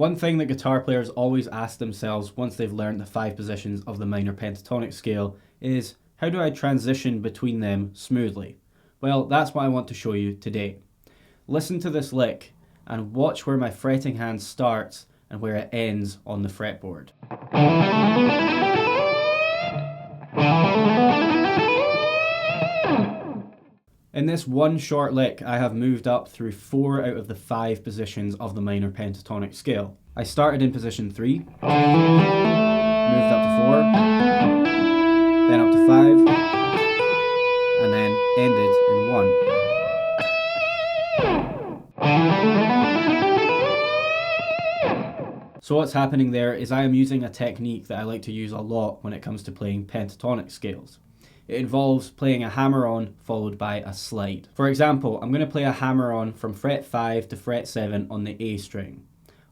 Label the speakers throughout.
Speaker 1: One thing that guitar players always ask themselves once they've learned the 5 positions of the minor pentatonic scale is, how do I transition between them smoothly? Well, that's what I want to show you today. Listen to this lick and watch where my fretting hand starts and where it ends on the fretboard. In this one short lick, I have moved up through 4 out of the 5 positions of the minor pentatonic scale. I started in position 3, moved up to 4, then up to 5, and then ended in 1. So what's happening there is I am using a technique that I like to use a lot when it comes to playing pentatonic scales. It involves playing a hammer-on followed by a slide. For example, I'm going to play a hammer-on from fret 5 to fret 7 on the A string.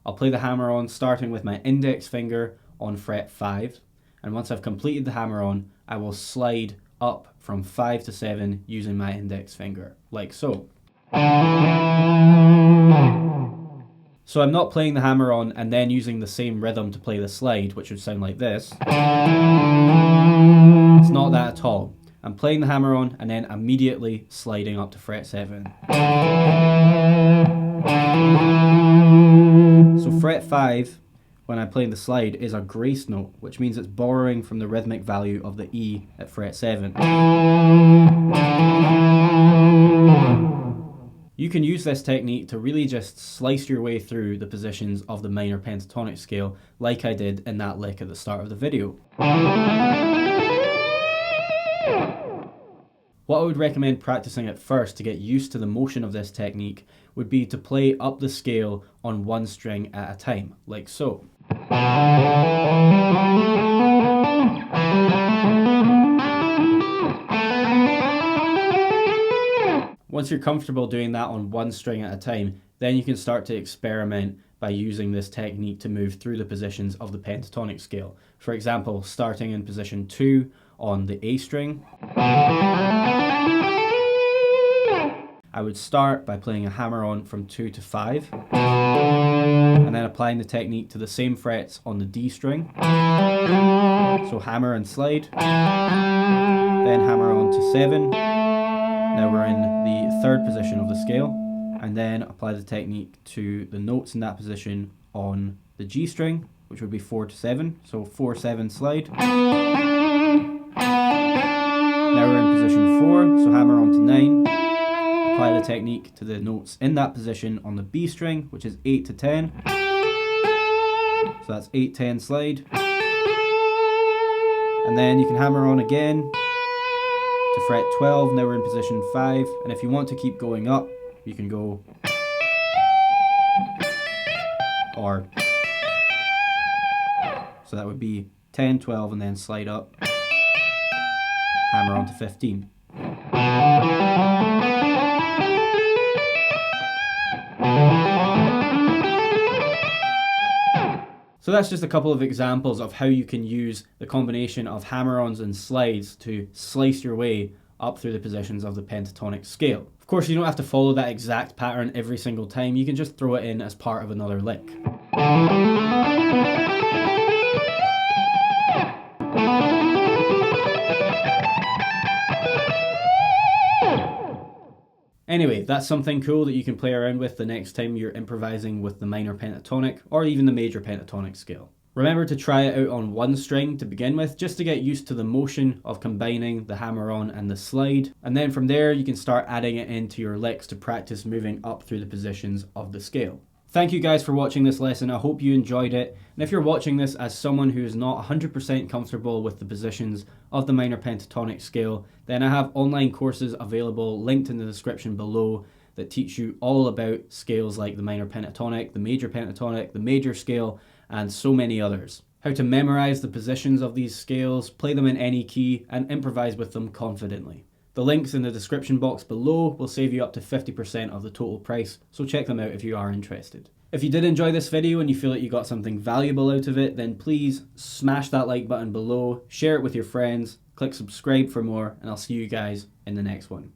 Speaker 1: I'll play the hammer-on starting with my index finger on fret 5, and once I've completed the hammer-on, I will slide up from 5 to 7 using my index finger, like so. So I'm not playing the hammer-on and then using the same rhythm to play the slide, which would sound like this. It's not that at all. I'm playing the hammer-on and then immediately sliding up to fret 7. So fret 5, when I'm playing the slide, is a grace note, which means it's borrowing from the rhythmic value of the E at fret 7. You can use this technique to really just slice your way through the positions of the minor pentatonic scale, like I did in that lick at the start of the video. What I would recommend practicing at first to get used to the motion of this technique would be to play up the scale on one string at a time, like so. Once you're comfortable doing that on one string at a time, then you can start to experiment by using this technique to move through the positions of the pentatonic scale. For example, starting in position 2 on the A string, I would start by playing a hammer-on from 2 to 5, and then applying the technique to the same frets on the D string. So hammer and slide, then hammer on to 7. Now we're in the 3rd position of the scale, and then apply the technique to the notes in that position on the G string, which would be 4 to 7, so 4, 7, slide. Now we're in position 4, so hammer on to 9, apply the technique to the notes in that position on the B string, which is 8 to 10, so that's 8, 10, slide. And then you can hammer on again to fret 12, now we're in position 5, and if you want to keep going up, you can go or, so that would be 10, 12, and then slide up, hammer on to 15. So that's just a couple of examples of how you can use the combination of hammer-ons and slides to slice your way up through the positions of the pentatonic scale. Of course, you don't have to follow that exact pattern every single time, you can just throw it in as part of another lick. Anyway, that's something cool that you can play around with the next time you're improvising with the minor pentatonic or even the major pentatonic scale. Remember to try it out on one string to begin with, just to get used to the motion of combining the hammer-on and the slide, and then from there you can start adding it into your licks to practice moving up through the positions of the scale. Thank you guys for watching this lesson, I hope you enjoyed it, and if you're watching this as someone who is not 100% comfortable with the positions of the minor pentatonic scale, then I have online courses available linked in the description below that teach you all about scales like the minor pentatonic, the major scale, and so many others. How to memorize the positions of these scales, play them in any key, and improvise with them confidently. The links in the description box below will save you up to 50% of the total price, so check them out if you are interested. If you did enjoy this video and you feel like you got something valuable out of it, then please smash that like button below, share it with your friends, click subscribe for more, and I'll see you guys in the next one.